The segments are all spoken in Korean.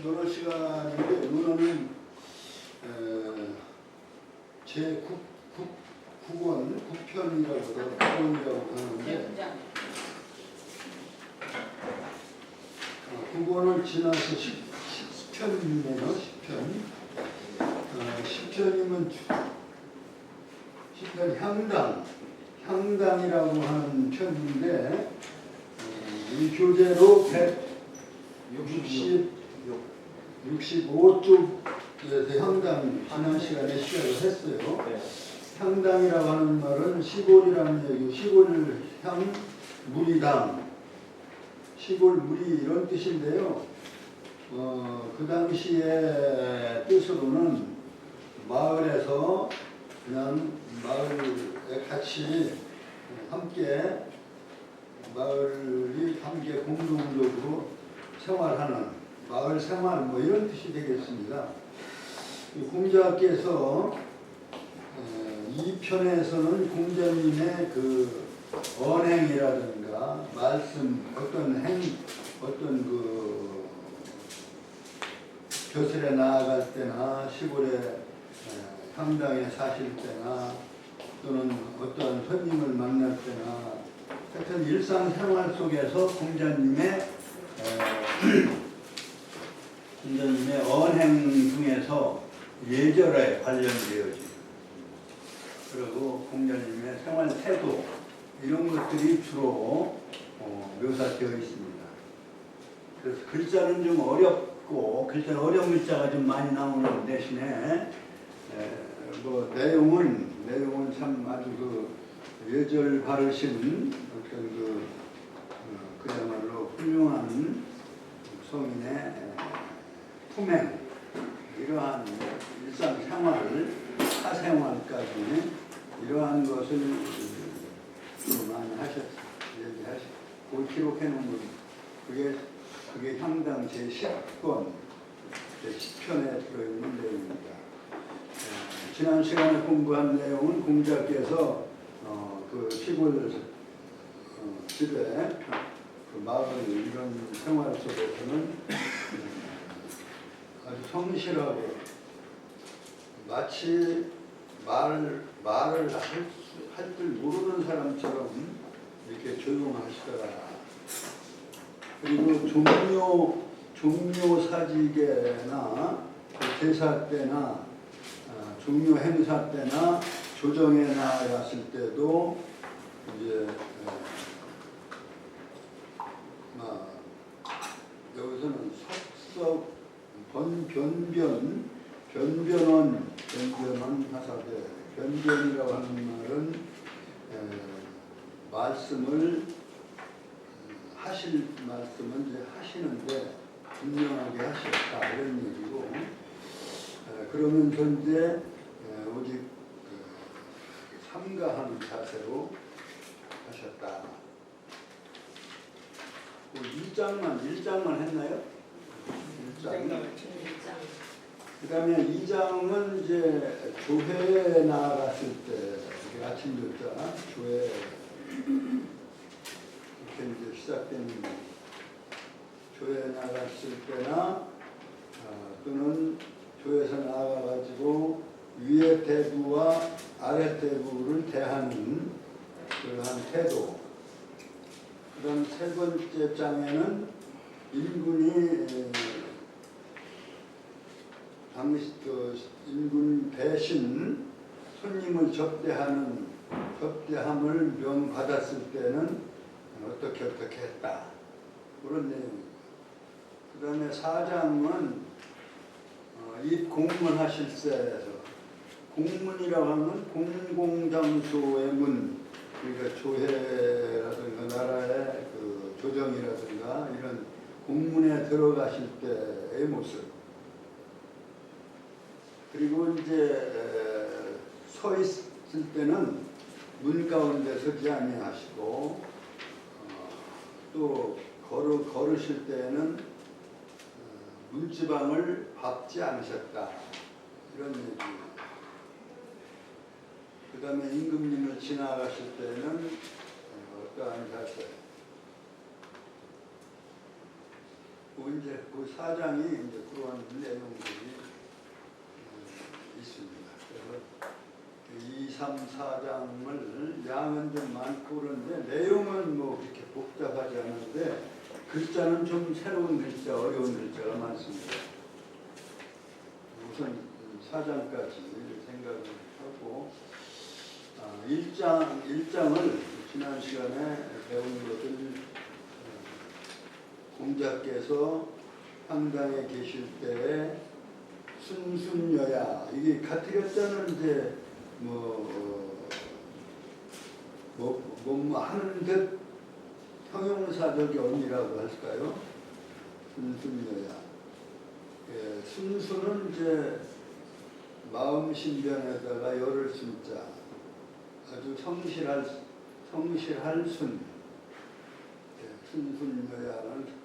논어 시간인데 논어는 제9권 9편이라고 하는데 9권을 지나서 10편이네요. 10편이면 10편 향당이라고 하는 편인데 이 교재로 165쪽에서 향당 지난 시간에 시작을 했어요. 향당이라고 하는 말은 시골이라는 얘기, 시골 향, 무리당, 시골 무리 이런 뜻인데요. 그 당시의 뜻으로는 마을에서 그냥 마을에 같이 함께 마을이 함께 공동적으로 생활하는 마을 생활 뭐 이런 뜻이 되겠습니다. 공자께서 이 편에서는 공자님의 그 언행이라든가 말씀 어떤 그 벼슬에 나아갈 때나 시골에 향당에 사실 때나 또는 어떠한 손님을 만날 때나 하여튼 일상생활 속에서 공자님의 언행 중에서 예절에 관련되어지고 그리고 공자님의 생활 태도 이런 것들이 주로 묘사되어 있습니다. 그래서 글자는 좀 어렵고 글자는 어려운 글자가 좀 많이 나오는 대신에 뭐 내용은 참 아주 그 예절 바르신 어떤 그야말로 훌륭한 성인의 품행 이러한 일상생활 사생활까지 이러한 것을 많이 얘기하시고 그걸 기록해 놓은 건 그게 향당 제10권 제10편에 들어있는 내용입니다. 지난 시간에 공부한 내용은 공자께서 그 시골 집에 그 마을 이런 생활 속에서는 아주 성실하고 마치 말을 할 줄 모르는 사람처럼 이렇게 조용하시더라. 그리고 종묘 사직에나 제사 때나 종묘 행사 때나 조정에 나아갔을 때도 이제 여기서는 석석 변변원 하사대 변변이라고 하는 말은 하실 말씀은 이제 하시는데 분명하게 하셨다 이런 얘기고 그러면서 이제 오직 삼가하는 자세로 하셨다. 1장만 했나요? 1장. 그 다음에 2장은 이제 조회에 나갔을 때, 아침 조자, 조회, 이렇게 이제 시작되는 조회에 나갔을 때나, 또는 조회에서 나가가지고 위의 대부와 아래 대부를 대하는 그러한 태도. 그 다음 세 번째 장에는 인군 대신 손님을 접대함을 명받았을 때는 어떻게 했다. 그런 내용입니다. 그 다음에 4장은 입 공문하실 때에서 공문이라고 하면 공공장소의 문, 그러니까 조회라든가 나라의 그 조정이라든가 이런 공문에 들어가실 때의 모습. 그리고 이제 서 있을 때는 문 가운데 서지 아니하시고 또 걸으실 때에는 문지방을 밟지 않으셨다. 이런 얘기입니다. 그 다음에 임금님을 지나가실 때는 어떠한 자세. 이제 그 사장이 이제 그러한 내용들이 있습니다. 그래서 2, 3, 4장을 양은 좀 많고 그런데 내용은 뭐 그렇게 복잡하지 않은데 글자는 좀 새로운 글자, 어려운 글자가 많습니다. 우선 4장까지 생각을 하고 1장을 지난 시간에 배운 것을 공자께서 향당에 계실 때에 순순여야 이게 가티가자는 이제 하는 듯 형용사적이 언니라고 할까요? 순순여야. 예, 순수는 이제 마음 신변에다가 열을 순자 아주 성실할 순. 예, 순순여야는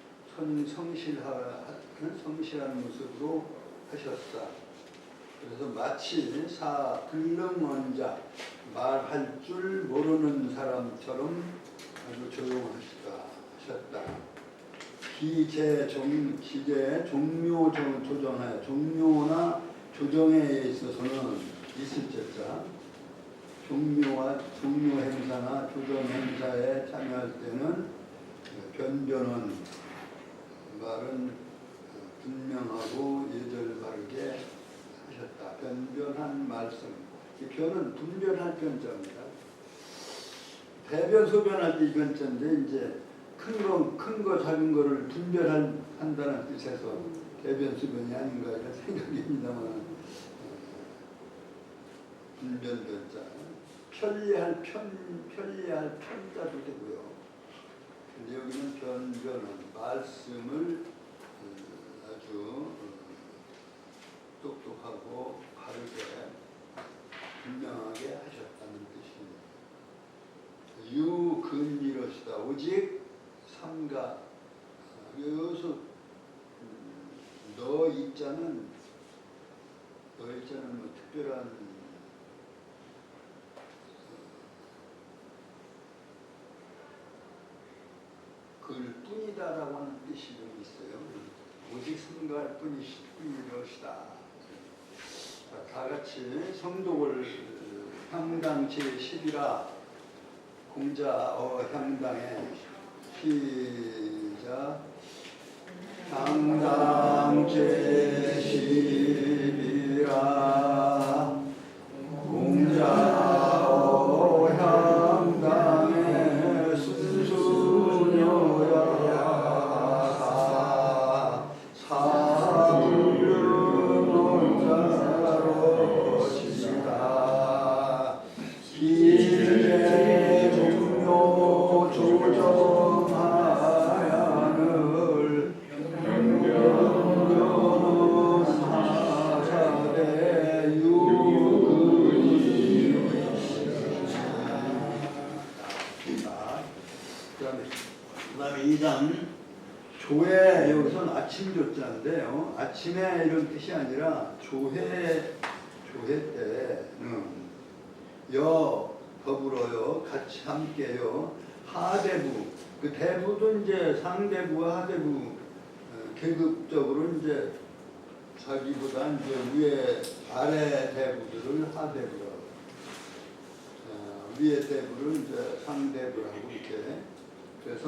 성실한 모습으로 하셨다. 그래서 마치 불능언자 말할 줄 모르는 사람처럼 아주 조용하셨다. 기재 종묘 조정하여 종묘나 조정에 있어서는 있을 자자 종묘 행사나 조정 행사에 참여할 때는 변변은 말은 분명하고 예절 바르게 하셨다. 변변한 말씀. 이 변은 분별할 변자입니다. 대변 소변할 때 이 변자인데 이제 큰 거 작은 거를 분별한다는 뜻에서 대변 소변이 아닌가 이런 생각입니다만 분변 변자. 편리할 편자도 되고요. 근데 여기는 변변은 말씀을 아주 똑똑하고 바르게 분명하게 하셨다는 뜻입니다. 유근이로시다. 오직 삼가. 여기서 너 이자는 뭐 특별한 그 뿐이다라고 하는 뜻이 좀 있어요. 오직 삼가할 뿐이로시다. 다 같이 성독을 향당 제10이라 공자 향당에 시작. 향당 제10이라 공자 향당에 순수녀야 사불륜원자로시다. 기재 종묘 조정하야늘 변변은 사사대 유근이. 그다음에 2장 조회. 여기서는 아침 조자인데요. 아침에 이런 뜻이 아니라 조회 때는 더불어요. 같이 함께요. 하대부. 그 대부도 이제 상대부와 하대부 계급적으로 이제 자기보다 이제 위에 아래 대부들을 하대부라고. 위에 대부를 이제 상대부라고 이렇게. 그래서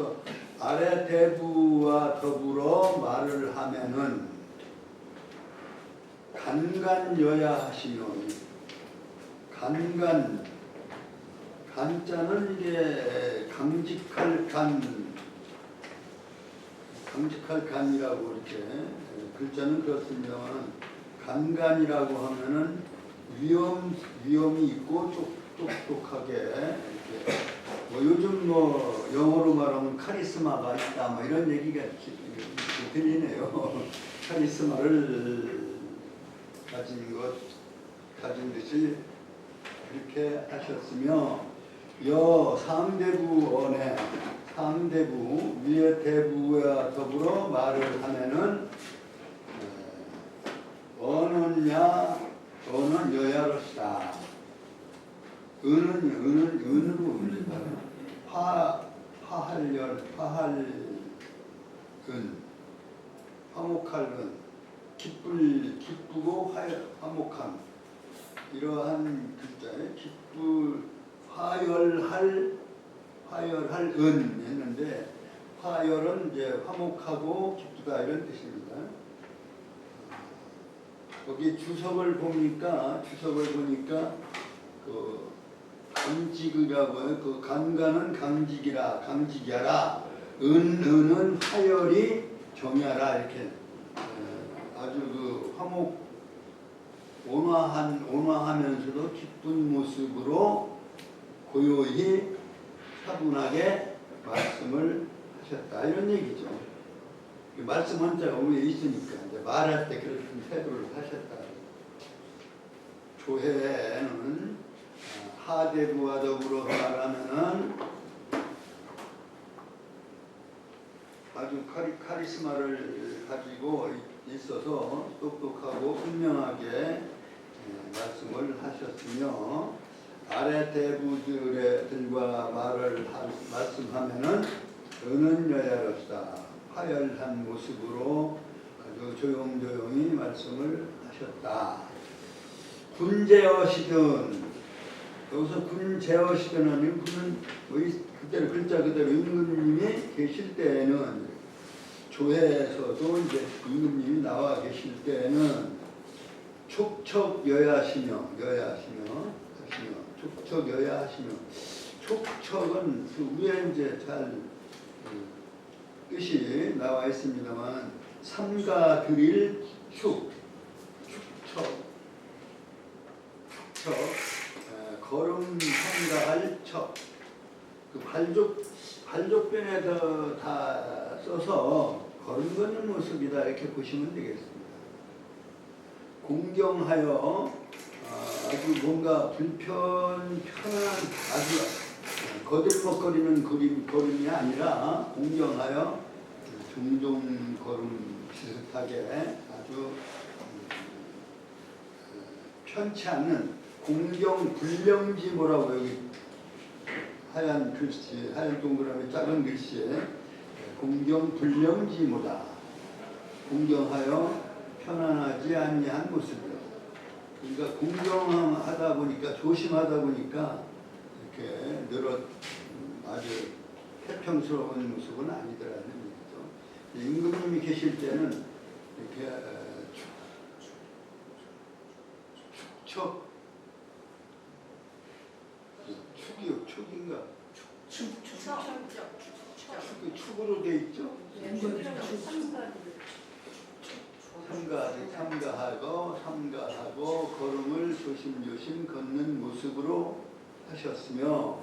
아래 대부와 더불어 말을 하면은 간간여야 하시며 간자는 이게 강직할 간이라고 이렇게 글자는 그렇습니다만 간간이라고 하면은 위험이 있고 똑똑하게 이렇게 요즘 영어로 말하면 카리스마가 있다 뭐 이런 얘기가 들리네요. 카리스마를 가진 듯이 그렇게 하셨으며 상대부 위에 대부와 더불어 말을 하면은 어는 여야로시다. 은으로 울린다. 파할은 화목할 은, 기쁘고 화목함, 이러한 글자에 화열할 은 했는데, 화열은 이제 화목하고 기쁘다 이런 뜻입니다. 거기 주석을 보니까 그 강직이라고 해요. 그 강가는 강직이라, 은은 화열이 정야라, 이렇게 아주 그 온화하면서도 기쁜 모습으로 고요히 차분하게 말씀을 하셨다, 이런 얘기죠. 말씀 한자가 위에 있으니까 이제 말할 때 그런 태도를 하셨다. 조회는 하대부와 더불어 말하면은 아주 카리스마를 가지고 있어서 똑똑하고 분명하게 말씀을 하셨으며, 아래 대부들과 말씀하면은 은은 여야롭다, 화열한 모습으로 아주 조용조용히 말씀을 하셨다. 군제어시든, 여기서 군제어시든은 군은 그대로 글자 그대로 임금님이 계실 때에는, 조회에서도 이제 임금님이 나와 계실 때에는 촉척여야하시며 촉척은 그 위에 이제 잘 뜻이 나와 있습니다만, 삼가 드릴 축척, 걸음 삼가할 척, 그 발족변에 다 써서 걸음 걷는 모습이다, 이렇게 보시면 되겠습니다. 공경하여 아주 뭔가 편한 아주 거들먹거리는 걸음이 아니라, 공경하여 종종 걸음 비슷하게 아주 편치 않는 공경불령지모라고, 여기 하얀 글씨, 하얀 동그라미 작은 글씨에 공경불령지모다. 공경하여 편안하지 아니한 모습이다. 그러니까 공경하다 보니까, 조심하다 보니까 이렇게 아주 태평스러운 모습은 아니더라는 얘기죠. 임금님이 계실 때는 이렇게 축인가? 축으로 돼 있죠? 삼가하고 걸음을 조심조심 걷는 모습으로 하셨으며,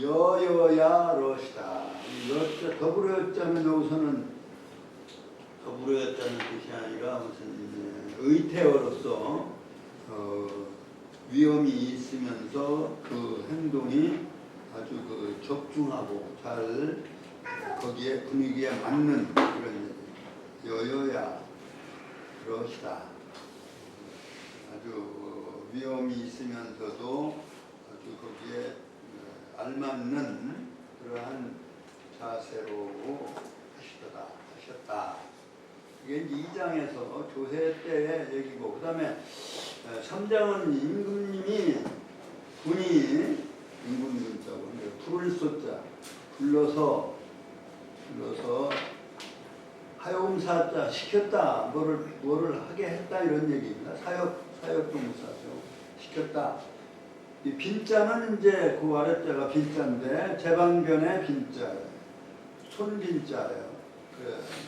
여여야러시다. 더불어였자면 여기서는 더불어였다는 뜻이 아니라 무슨 의태어로서 위험이 있으면서 그 행동이 아주 그 적중하고 잘 거기에 분위기에 맞는 그런 여여야 그러시다. 아주 위험이 있으면서도 아주 거기에 알맞는 그러한 자세로 하셨다. 이게 이제 2장에서 조회 때의 얘기고, 그 다음에 3장은 임금님이 임금님자고 부를 쏘자, 불러서 하여음사자 시켰다, 뭐를 하게 했다, 이런 얘기입니다. 사역동사죠. 시켰다. 이 빈자는 이제 그 아랫자가 빈자인데, 제방변의 빈자예요. 손빈자예요.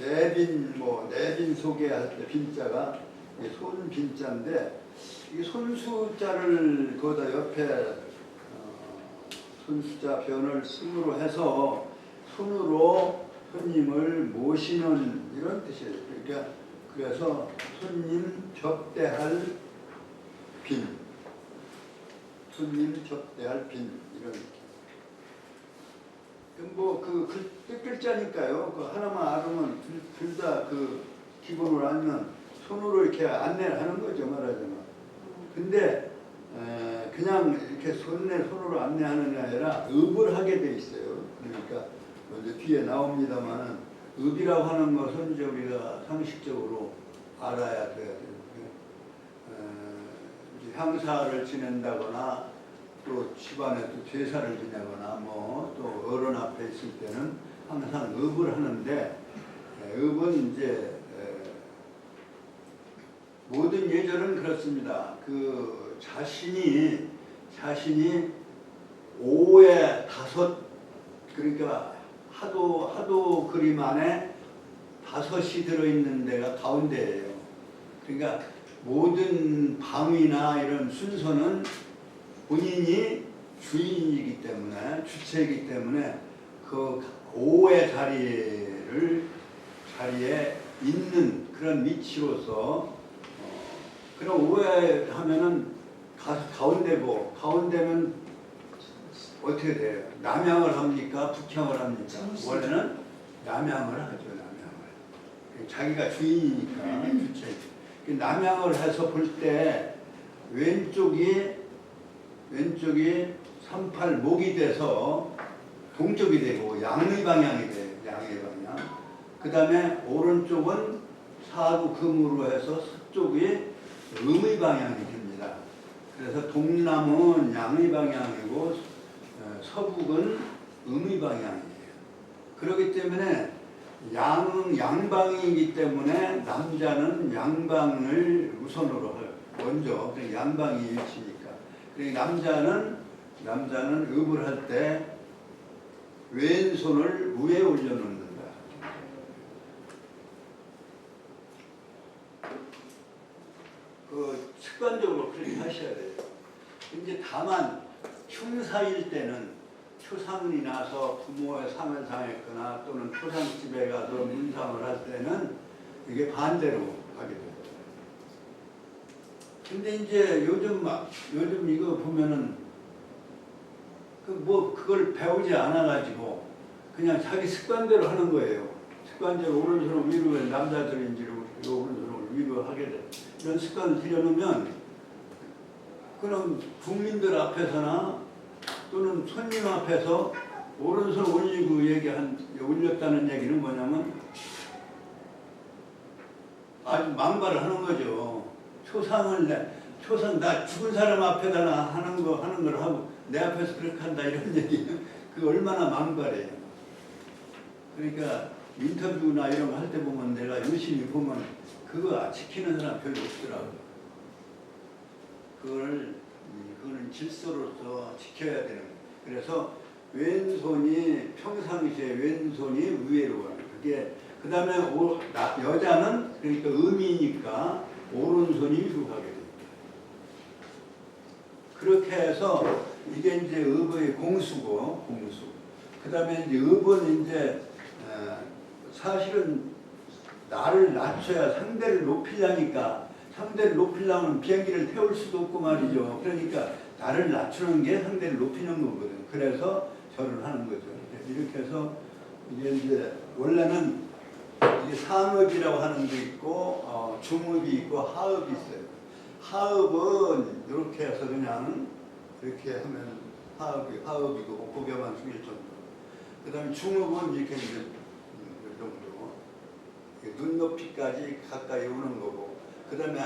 내빈 소개할 때 빈자가 손빈자인데, 이 손수자를 거기다 옆에 손수자 변을 승으로 해서 손으로 손님을 모시는 이런 뜻이에요. 그러니까 그래서 손님 접대할 빈, 이런 느낌. 그 뜻글자니까요. 그 하나만 알으면 둘 다 그 기본으로 알면 손으로 이렇게 안내를 하는 거죠, 말하자면. 근데 그냥 이렇게 손으로 안내하는 게 아니라 읍을 하게 돼 있어요. 그러니까 먼저 뒤에 나옵니다만은 읍이라고 하는 것은 이제 우리가 상식적으로 알아야 돼요. 이제 향사를 지낸다거나 또 집안에 또 제사를 지내거나 뭐 또 어른 앞에 있을 때는 항상 읍을 하는데, 읍은 이제 모든 예절은 그렇습니다. 그 자신이 5에 5, 그러니까 하도 그림 안에 5이 들어있는 데가 가운데예요. 그러니까 모든 방위나 이런 순서는 본인이 주인이기 때문에, 주체이기 때문에 그 5의 자리에 있는 그런 위치로서, 그럼 5에 하면은 가운데고, 가운데면 어떻게 돼요? 남향을 합니까? 북향을 합니까? 원래는 남향을 하죠. 남향을. 자기가 주인이니까, 주체. 남향을 해서 볼 때 왼쪽이 38목이 돼서 동쪽이 되고 양의 방향이 돼요. 양의 방향. 그 다음에 오른쪽은 사구금으로 해서 서쪽이 음의 방향이 됩니다. 그래서 동남은 양의 방향이고 서북은 음의 방향이에요. 그렇기 때문에 양방이기 때문에 남자는 양방을 우선으로 해요. 먼저 양방이 위치니까. 그러니까 남자는 읍을 할 때 왼손을 위에 올려놓는다. 그 습관적으로 그렇게 하셔야 돼요. 이제 다만 흉사일 때는 초상이 나서 부모의 상을 당했거나 또는 초상집에 가서 문상을 할 때는 이게 반대로 하게 돼요. 근데 이제 요즘 이거 보면은 그걸 배우지 않아가지고 그냥 자기 습관대로 하는 거예요. 습관대로 오른손을 위로 해, 남자들인지로 오른손을 위로 하게 돼. 이런 습관을 들여놓으면 그럼 국민들 앞에서나 또는 손님 앞에서 오른손 올리고 올렸다는 얘기는 뭐냐면 아주 망발을 하는 거죠. 초상 나 죽은 사람 앞에다 하는 걸 하고 내 앞에서 그렇게 한다 이런 얘기는 그 얼마나 망발이에요. 그러니까 인터뷰나 이런 거 할 때 보면 내가 열심히 보면 그거 지키는 사람 별로 없더라고요. 그거는 질서로서 지켜야 되는 거예요. 그래서 왼손이 평상시에 왼손이 위로 가는 그게 그 다음에 여자는 그러니까 음이니까 오른손이 위로 가게 됩니다. 그렇게 해서 이게 이제 읍의 공수고 공수. 그 다음에 이제 읍은 이제 사실은 나를 낮춰야 상대를 높이려니까 상대를 높이려면 비행기를 태울 수도 없고 말이죠. 그러니까 나를 낮추는 게 상대를 높이는 거거든요. 그래서 절을 하는 거죠. 이렇게 해서 이제 원래는 이게 상읍이라고 하는 게 있고 중읍이 있고 하읍이 있어요. 하읍은 이렇게 해서 그냥 이렇게 하면 하읍이고 고개만 숙일 정도. 그 다음에 중읍은 이렇게 이제 이 정도 눈높이까지 가까이 오는 거고. 그 다음에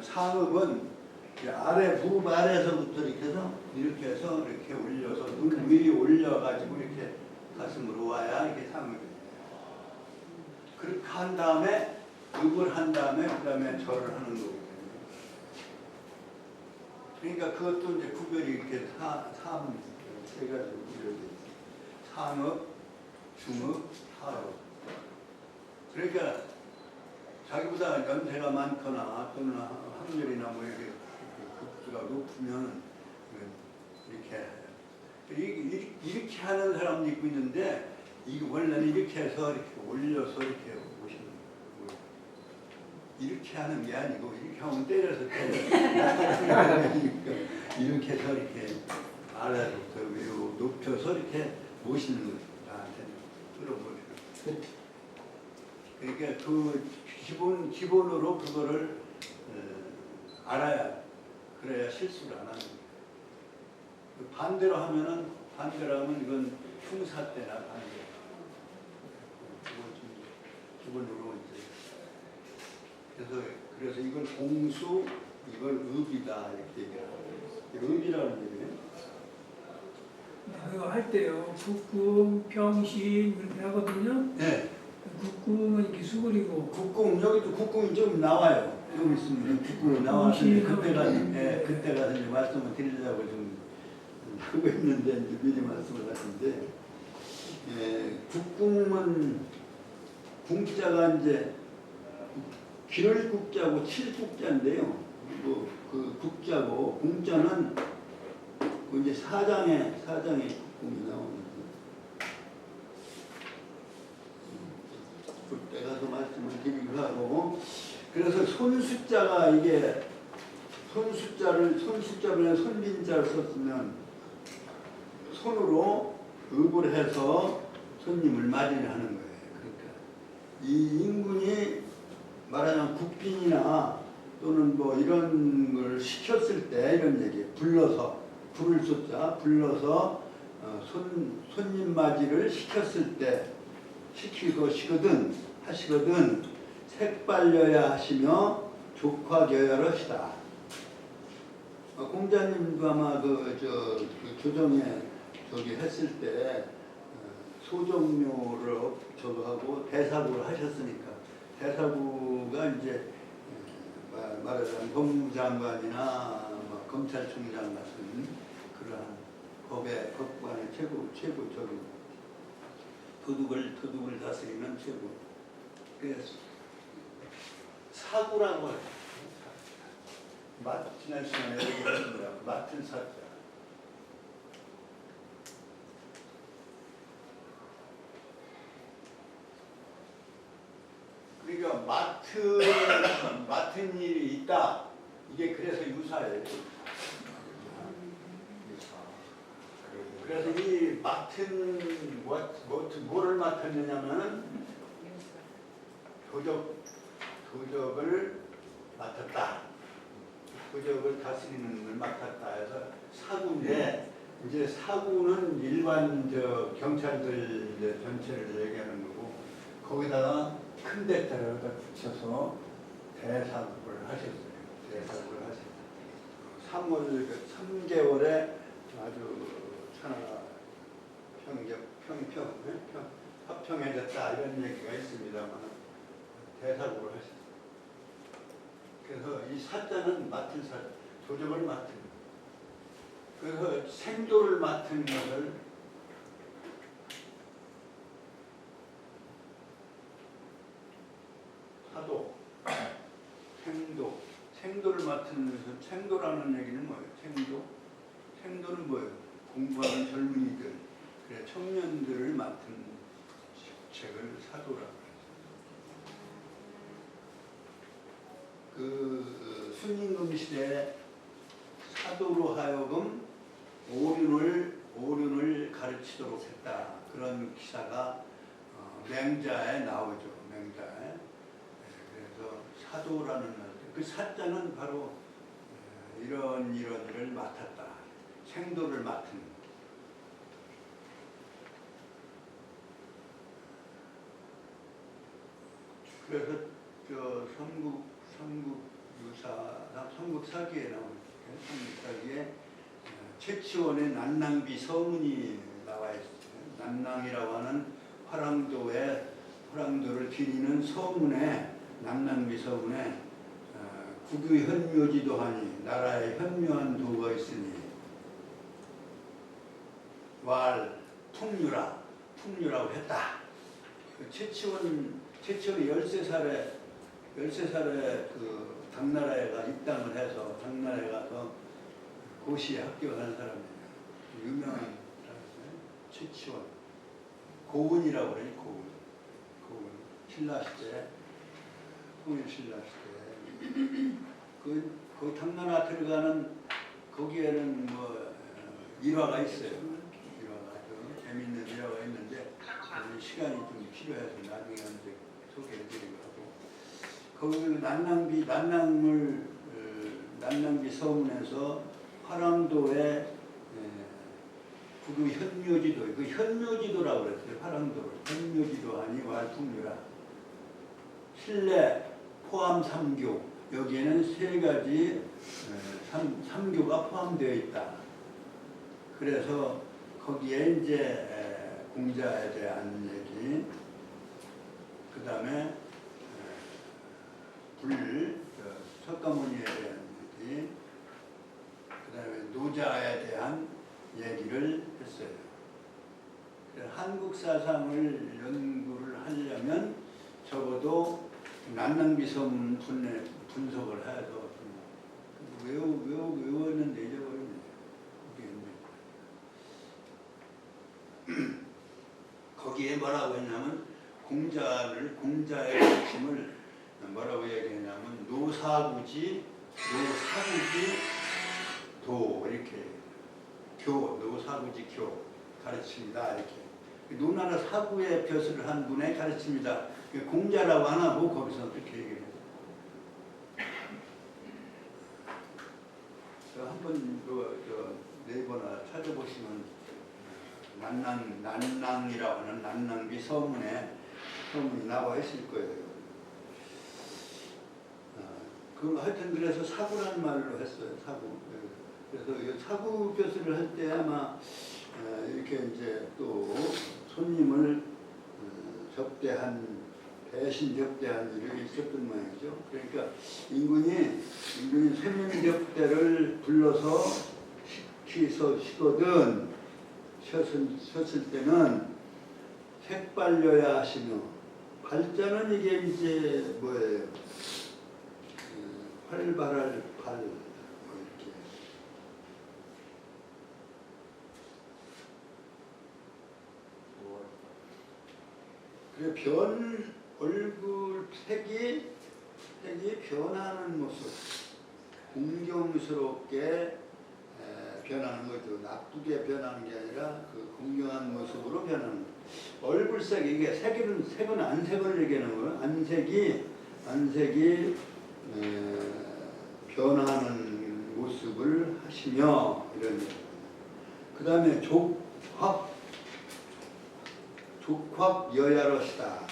상읍은 무릎 아래에서부터 이렇게 해서 이렇게 올려서 눈 위에 올려가지고 이렇게 가슴으로 와야 이게 상읍이에요. 그렇게 한 다음에 읍을 한 다음에 그 다음에 절을 하는 거거든요. 그러니까 그것도 이제 구별이 이렇게 세 가지로 구별되어 있어요. 상읍, 중읍, 하읍. 그러니까 자기보다 연세가 많거나 또는 학렬이나 뭐 이렇게 급수가 높으면 이렇게 하는 사람도 있고 있는데 이게 원래는 이렇게 해서 이렇게 올려서 이렇게 오시는 거예요. 이렇게 하는 게 아니고 이렇게 하면 때려서 이렇게 해서 이렇게 아래로부터 위로 높여서 이렇게 모시는 거예요. 나한테는 끌어보시고. 그러니까 그 기본으로 그거를 알아야 그래야 실수를 안 하는 거예요. 반대로 하면 이건 흉사 때나 반대. 부분으로 이제 그래서 이걸 공수, 이걸 의비다 이렇게 얘기하는 의비라는 얘기예요. 그거 할 때요. 국궁, 평신 이렇게 하거든요. 네. 국궁은 이렇게 수그리고 국궁 여기도 국궁이 좀 나와요. 좀 있으면 국궁이 나왔는데 그때 가서 이제 말씀을 드리려고 좀 하고 있는데 이제 미리 말씀을 하는데 국궁은 궁자가 이제 길을 국자고 칠국자인데요. 그 국자고 궁자는 그 이제 사장의 국궁이 나오는. 그때 가서 말씀을 드리기로 하고 그래서 손숫자가 이게 손숫자를 손빈자를 썼으면 손으로 읍을 해서 손님을 맞이하는 거예요. 그러니까 이 인군이 말하자면 국빈이나 또는 뭐 이런 걸 시켰을 때 이런 얘기 불러서 부를 숫자 불러서 손님 맞이를 시켰을 때 시키거든 하시거든 색발려야 하시며 족화겨열하시다. 공자님도 아마 그 조정에 저기 했을 때 소정묘를 저거 하고 대사구를 하셨으니까 대사구가 이제 말하자면 법무장관이나 검찰총장 같은 그러한 법관의 최고 저기 도둑을 다스리는 최고. 그래서 사구라고 해요. 지난 시간에 얘기했습니다. 맡은 사자. 그러니까 맡은 일이 있다. 이게 그래서 유사예요. 그래서 이 맡은 뭐를 맡았느냐면 도적을 맡았다. 도적을 다스리는 걸 맡았다 해서 사구인데 이제 사구는 일반 경찰들 전체를 얘기하는 거고 거기다가 큰 대자를 붙여서 대사구를 하셨어요. 대사구를 하셨어요. 3개월에 아주 천하가 합평해졌다 이런 얘기가 있습니다만 대사구를 하셨어요. 그래서 이 사자는 맡은 사자, 도적을 맡은 그래서 생도를 맡은 것을 사도, 생도를 맡은 것은 생도라는 얘기는 뭐예요? 생도는 뭐예요? 공부하는 젊은이들, 그래 청년들을 맡은 책을 사도라고 해요. 그 순임금 시대에 사도로 하여금 오륜을 가르치도록 했다. 그런 기사가 맹자에 나오죠. 맹자에. 그래서 사도라는 그 사자는 바로 이런 일을 맡았다. 생도를 맡은. 그래서 삼국사기에 나오는 삼국사기에 최치원의 난낭비 서문이 나와 있어요. 난낭이라고 하는 화랑도를 기리는 서문에 난낭비 서문에 국유 현묘지도하니 나라에 현묘한 도가 있으니 왈 풍류라고 했다. 최치원이 13살에 그 당나라에가 입당을 해서 당나라에 가서 고시에 합격한 사람이에요. 유명한 사람이에요. 최치원. 고운이라고 해요. 고운. 신라시대, 통일신라시대. 그 당나라 들어가는 거기에는 뭐 일화가 있어요. 일화가 좀 재밌는 일화가 있는데 시간이 좀 필요해서 나중에 이제 소개해드리고 하고 거기 난낭비 서문에서 화랑도의 국유 현묘지도 그 현묘지도라고 그랬어요. 화랑도를 현묘지도 아니 왈풍류라 실내 포함 3교 여기에는 세 가지 3교가 포함되어 있다. 그래서 거기에 이제 공자에 대한 얘기, 그 다음에 석가모니에 대한 얘기, 그 다음에 노자에 대한 얘기를 했어요. 한국 사상을 연구를 하려면 적어도 난낭비섬 분석을 해서 외웠는데 잊어버렸네. 거기에 뭐라고 했냐면 공자의 가르침을 뭐라고 얘기했냐면 노사구지 도 이렇게 노사구지 교 가르칩니다. 이렇게 노나라 사구의 벼슬을 한 분의 가르칩니다. 공자라고 안 하고 거기서 그렇게 얘기해요. 한번 네이버나 찾아보시면 난낭이라고 하는 난낭비 서문이 나와 있을 거예요. 하여튼 그래서 사구라는 말로 했어요. 사구. 그래서 사구 벼슬을 할 때 아마 이렇게 이제 또 손님을 대신 접대한 일이 있었던 모양이죠. 그러니까 임금이 쇠면접대를 불러서 쉬거든 쉬었을 때는 색발려야 하시며, 발자는 이게 이제 뭐예요? 활발할 발 이렇게. 그래 얼굴 색이 변하는 모습, 공경스럽게 변하는 거죠. 나쁘게 변하는 게 아니라 그 공경한 모습으로 변하는 거죠. 얼굴색, 이게 색은 안색을 얘기하는 거예요. 안색이 변하는 모습을 하시며 이런. 그 다음에 족합 여야로시다.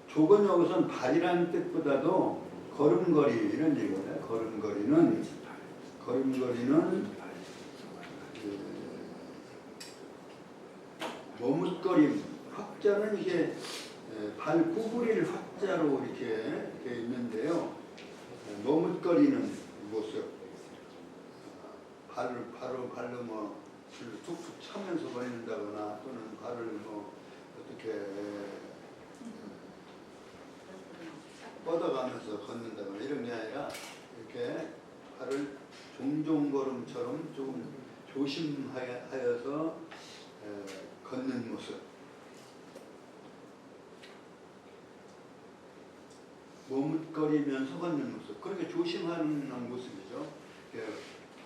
족은 여기서는 발이라는 뜻보다도 걸음걸이 이런 얘기입니다. 걸음걸이는 머뭇거림, 확자는 이게 발 구부릴 확자로 이렇게 되어 있는데요. 머뭇거리는 모습, 발로 뭐 툭툭 차면서 걸린다거나 또는 발을 뭐 어떻게 뻗어가면서 걷는다거나 이런 게 아니라 이렇게 발을 종종걸음처럼 조금 조심하여서 걷는 모습. 머뭇거리면서 걷는 모습. 그렇게 조심하는 모습이죠.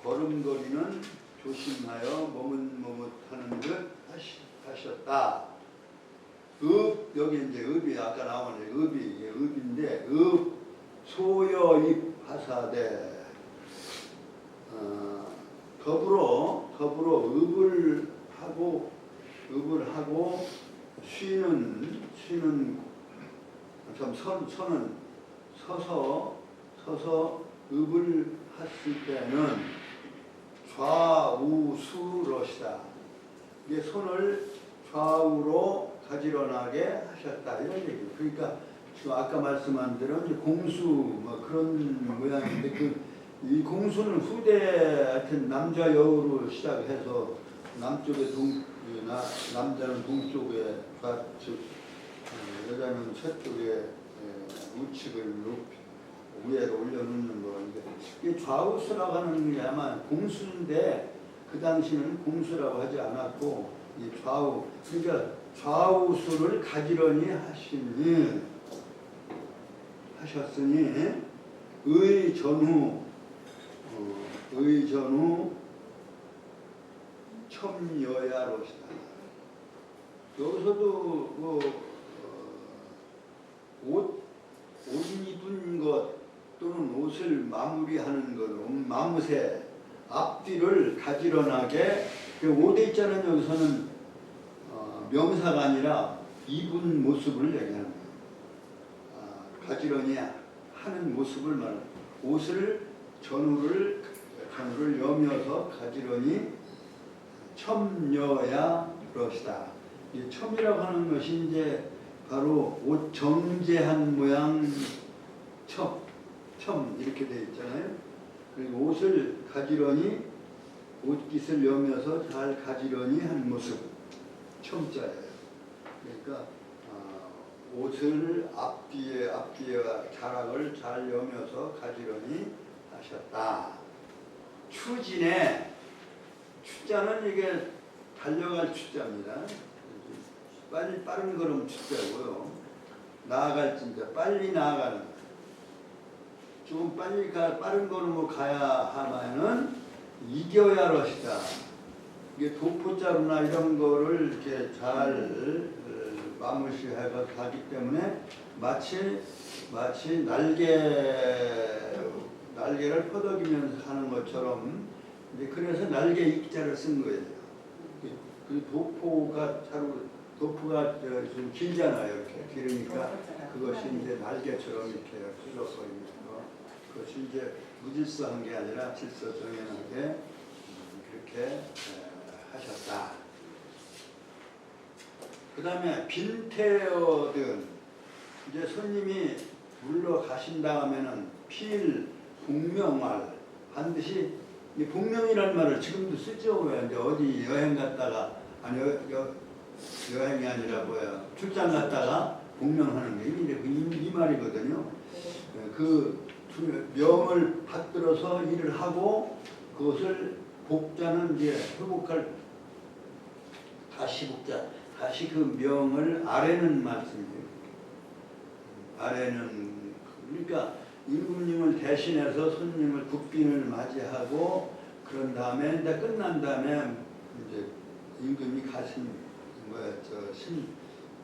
걸음걸이는 조심하여 머뭇머뭇하는 듯 하셨다. 여기 이제 읍이 아까 나오는 읍인데, 소여입 하사대. 더불어 읍을 하고 쉬는 서는 서서 읍을 했을 때는 좌우수러시다. 이게 손을 좌우로 가지런하게 하셨다 이런 얘기예요. 그러니까 지금 아까 말씀한 대로 이제 공수 뭐 그런 모양인데 이 공수는 후대 하여튼 남자 여우로 시작해서 남쪽에 남자는 동쪽에 좌측, 여자는 서쪽에 우측을 위에로 올려놓는 거인데, 이게 좌우수라고 하는 게 아마 공수인데 그 당시는 공수라고 하지 않았고 이 좌우, 그러니까 좌우수를 가지런히 하셨으니 의전후 첨여야로시다. 여기서도 옷 입은 것 또는 옷을 마무리하는 것, 마무새 앞뒤를 가지런하게, 옷에 있잖아요. 여기서는 명사가 아니라 입은 모습을 얘기하는 거예요. 가지런히 하는 모습을 말합니다. 옷을 전우를 여며서 가지런히 첨여야 그러시다. 이 첨이라고 하는 것이 이제 바로 옷 정제한 모양 첨 이렇게 되어 있잖아요. 그리고 옷을 가지런히 옷깃을 여며서 잘 가지런히 한 모습 첨자예요. 그러니까 옷을 앞뒤와 자락을 잘 여며서 가지런히 하셨다. 추진에 추자는 이게 달려갈 추자입니다. 빨리 빠른 걸음 추자고요. 나아갈 진짜 빨리 나아가는 좀 빨리 빠른 걸음으로 가야 하면은 이겨야 러시다. 이게 도포자루나 이런 거를 이렇게 잘 마무시해서 가기 때문에 마치 날개를 퍼덕이면서 가는 것처럼 이제 그래서 날개 익자를 쓴 거예요. 그 도포가 좀 길잖아요. 이렇게 길으니까 그것이 이제 날개처럼 이렇게 흘러버리면서 그것이 이제 무질서한 게 아니라 질서정연하게 그렇게 하셨다. 그 다음에 빈태어든 이제 손님이 물러가신 다음에는 필 복명말 반드시 이 복명이라는 말을 지금도 쓰죠. 왜 이제 어디 여행 갔다가 아니 여행이 아니라 출장 갔다가 복명하는 게 이 말이거든요. 그 명을 받들어서 일을 하고 그것을 복자는 이제 회복할 다시 복자 다시 그 명을 아뢰는 말씀이에요. 아뢰는 그러니까 임금님을 대신해서 손님을 국빈을 맞이하고 그런 다음에 이제 끝난 다음에 이제 임금이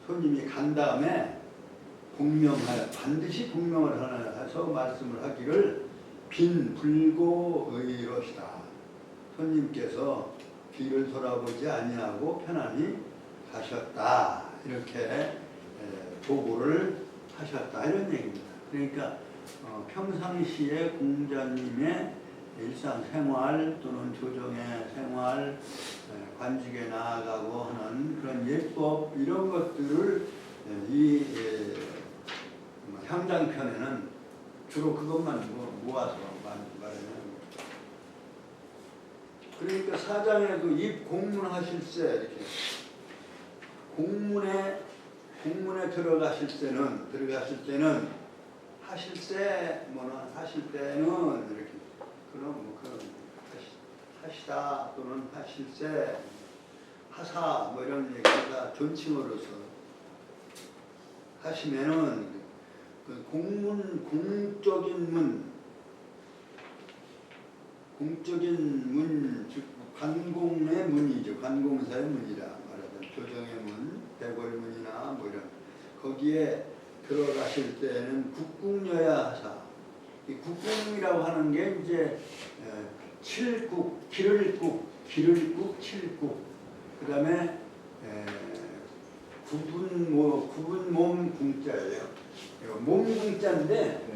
손님이 간 다음에 복명하여 반드시 복명을 해서 말씀을 하기를 빈 불고 의로시다. 손님께서 뒤를 돌아보지 아니하고 편안히 가셨다. 이렇게 보고를 하셨다. 이런 얘기입니다. 그러니까 평상시에 공자님의 일상생활 또는 조정의 생활, 관직에 나아가고 하는 그런 예법 이런 것들을 이 향장편에는 주로 그것만 모아서 말해요. 그러니까 사장에도 입 공문하실세 이렇게 공문에 들어가실 때는 하실세 하실 때는 이렇게 그런 하시다 또는 하실세 하사 이런 얘기가 존칭어로서 하시면은 그 공적인 문 즉 관공의 문이죠. 관공사의 문이라 말하자면 조정의 문, 대궐문이나 이런 거기에 들어가실 때는 국궁여야 하사. 이 국궁이라고 하는 게 이제 칠국, 기를국, 칠국. 그다음에 구분 몸 궁자예요. 몸궁자인데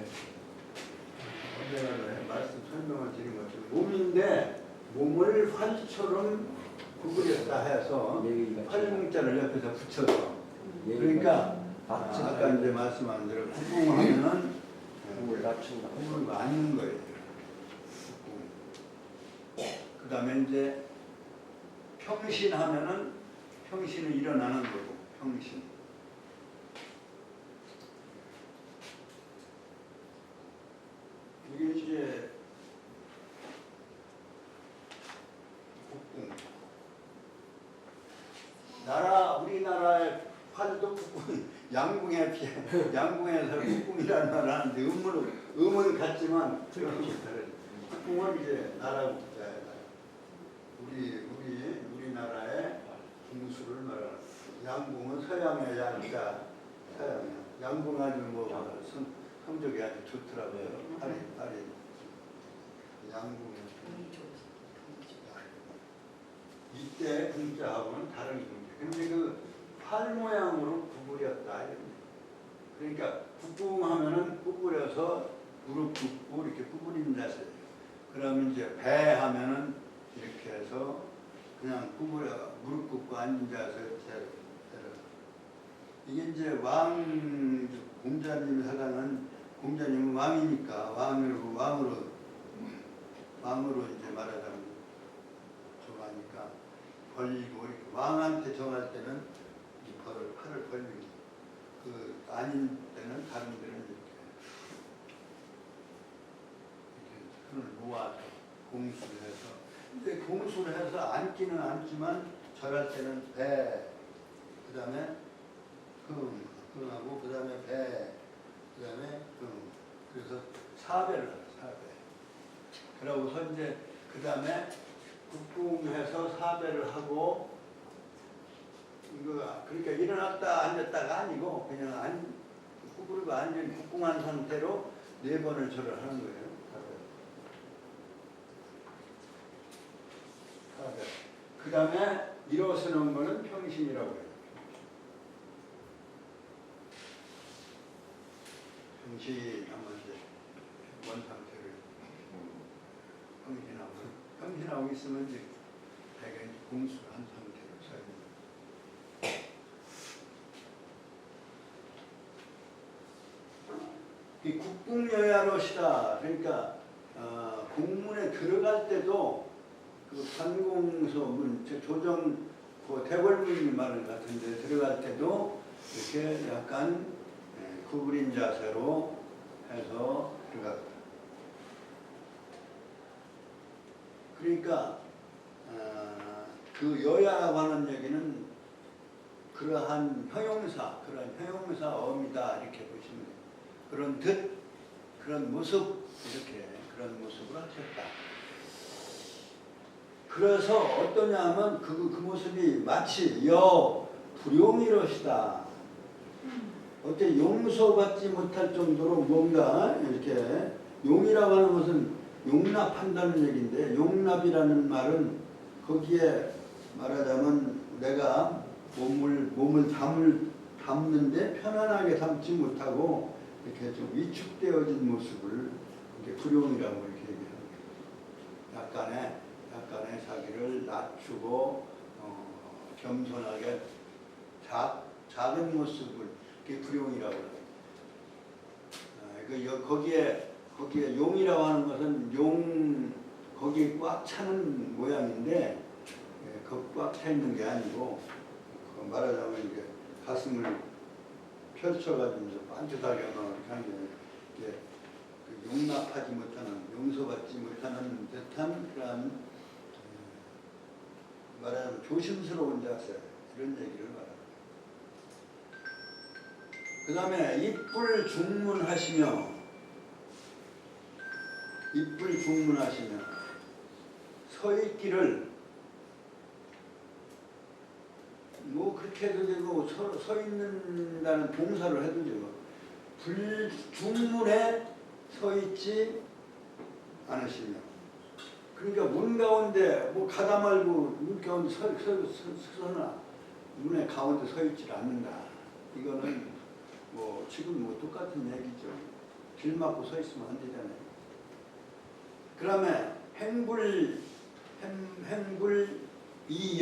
언제나 말씀 설명을 드린 것처럼 몸인데 몸을 활처럼 구부렸다 해서 활궁자를 옆에서 붙여서 그러니까 아까 이제 말씀한 대로 국궁을 하면은 국궁을 앉는 거예요. 그 다음에 이제 평신하면은 평신은 일어나는 거고 평신. 이게 이제 국궁. 우리나라의 활도 국궁, 양궁에서 국궁이라는 말을 하는데 음은 같지만 국궁은 이제 나라 국자예요. 우리나라의 궁수를 말하는 양궁은 서양의 양자 서양 양궁 아주 성적이 아주 좋더라고요. 팔이 양궁 이때 궁자하고는 다른 궁자. 근데 그 팔 모양으로 구부렸다. 그러니까 국궁하면은 구부려서 무릎 꿇고 이렇게 구부린 자세예요. 그러면 이제 배 하면은 이렇게 해서 그냥 구부려 무릎 꿇고 앉은 자세. 이게 이제 공자님이 하다는 공자님은 왕이니까 왕으로 이제 말하자면 정하니까 벌리고 이렇게 왕한테 정할 때는 이 팔을 벌리고 그 아닌 때는 다른 데는 이렇게 손을 모아서 공수를 해서 근데 공수를 해서 앉기는 앉지만 절할 때는 배 그다음에 하고 그다음에 배 그다음에 그래서 사배를 해요. 사배. 그러고서 이제 그다음에 국궁해서 사배를 하고 이거 그러니까 일어났다 앉았다가 아니고 그냥 구부리고 앉은 국궁한 상태로 4번을 절을 하는 거예요. 사배. 그다음에 일어서는 거는 평신이라고 해요. 평신하면 이제 원 상태를 평신하고 있으면 이제 대개 공수를 한 상태로 서 있는 이 국궁여야로시다. 그러니까 공문에 들어갈 때도 그 관공서 문, 조정 그 대궐문 말을 같은데 들어갈 때도 이렇게 약간 구부린 자세로 해서 들어갔다. 그러니까 그 여야라고 하는 얘기는 그러한 형용사어이다 이렇게 보시면 돼요. 그런 듯 그런 모습 이렇게 그런 모습을 하셨다. 그래서 어떠냐 하면 그 모습이 마치 불용이러시다. 어째 용서받지 못할 정도로 뭔가 이렇게 용이라고 하는 것은 용납한다는 얘기인데 용납이라는 말은 거기에 말하자면 내가 몸을 담는데 편안하게 담지 못하고 이렇게 좀 위축되어진 모습을 이렇게 불용이라고 이렇게 얘기합니다. 약간의 자기를 낮추고 겸손하게 작은 모습을 그게 불용이라고 합니다. 거기에 용이라고 하는 것은 거기에 꽉 차는 모양인데 꽉 차 있는 게 아니고 말하자면 이게 가슴을 펼쳐가지고 반듯하게 이렇게 하는 게 용납하지 못하는 용서받지 못하는 듯한 그런 말하자면 조심스러운 자세 이런 얘기를 말합니다. 그 다음에 입불 중문하시며 서있기를 뭐 그렇게 해도 되고 서 있는다는 동사를 해도 되고 중문에 서있지 않으시며 그러니까 문 가운데 뭐 가다 말고 문 가운데 서나 문의 가운데 서있지 않는다. 이거는 뭐 지금 뭐 똑같은 얘기죠. 길 막고 서 있으면 안 되잖아요. 그다음에 행불 이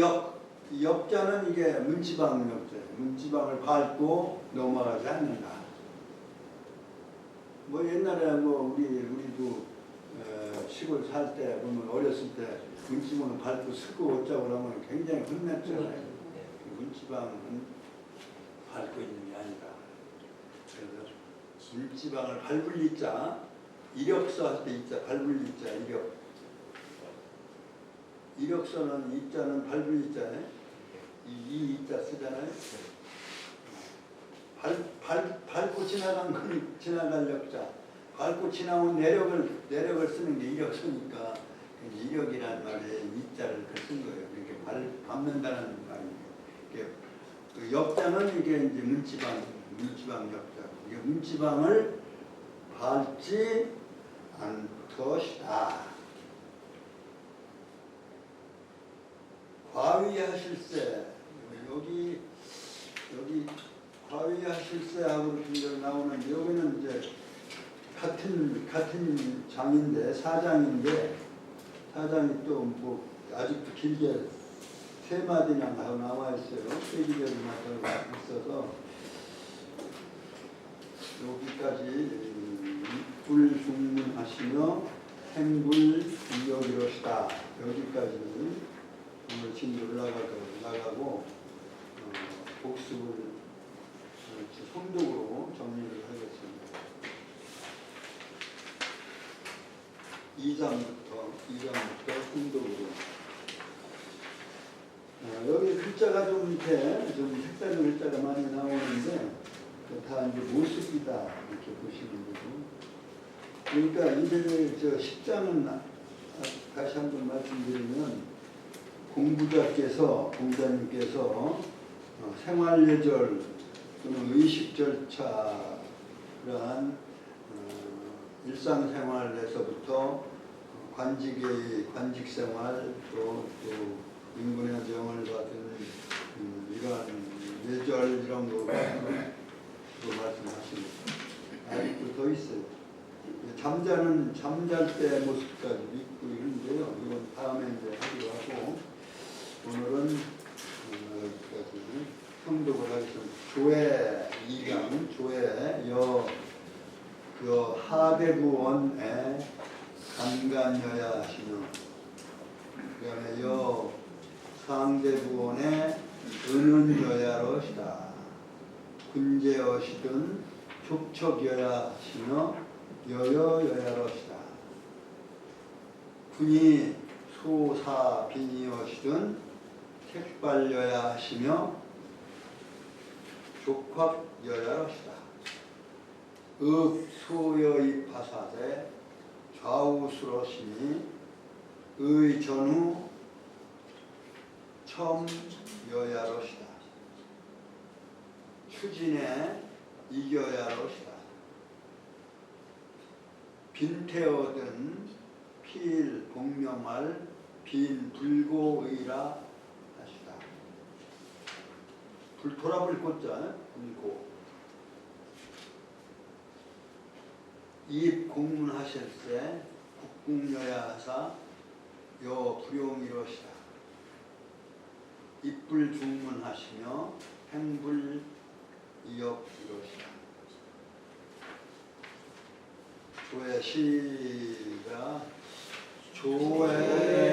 역자는 이게 문지방 역자예요. 문지방을 밟고 넘어가지 않는다. 뭐 옛날에 뭐 우리도 시골 살 때 보면 어렸을 때 문지방을 밟고 쓰고 어쩌고 그러면 굉장히 혼냈잖아요. 문지방은 밟고 있는 게 아니다. 그래서 문지방을 밟을 이자 이력서 할 때 이자 밟을 이자 이력서는 이자는 밟을 이자에 이 이자 쓰잖아요. 밟고 지나간 건 지나갈 역자. 밟고 지나온 내력을 쓰는 게 이력서니까 이력이라는 말에 이자를 쓴 거예요. 이렇게 밟는다는 말이에요. 그 역자는 이게 이제 문지방 역자고 이게 문지방을 밟지 않것이다. 과위하실세 여기 과위하실세하고 이렇게 나오는데 여기는 이제 같은 장인데 사장인데 사장이 또 뭐 아직도 길게 세 마디나 나와 있어요. 세기절이 있어서 여기까지 입불 중문하시며 행불 이여기로시다. 여기까지 오늘 진도 나가고 복습을 송독으로 정리를 하겠습니다. 2장부터 송독으로. 여기 글자가 좀 이렇게 좀 색다른 글자가 많이 나오는데 다 이제 모습이다 이렇게 보시면 되고. 그러니까 이들 저 10장은 다시 한번 말씀드리면 공자님께서 생활예절 또는 의식 절차 그러한 일상생활에서부터 관직생활 또 인군의 정을 받은 이러한 예절 이런 거 말씀하십니다. 아직도 더 있어요. 잠잘 때 모습까지 있고 있는데요. 이건 다음에 이제 하기로 하고 오늘은 여기까지 성독을 하겠습니다. 조회 2강 조회 그 하대구원에 간간여야 하시며 그 다음에 상대구원에 은은여야로시다. 군제여시든 촉척여야 하시며 여여여야로시다. 군이 소사빈이여시든 택발여야 하시며 족합여야로시다. 읍소여입하사대 좌우수로시니 의전후 첨여야로시다. 추진에 이겨야로시다. 빈태어든 필 복명할 빈불고의라 하시다. 돌아볼 꽃자 불고 입 공문하실세 국궁여야 하사 여 불용이로시다. 입불 중문하시며 행불 이역이로시다. 조회 시가 조회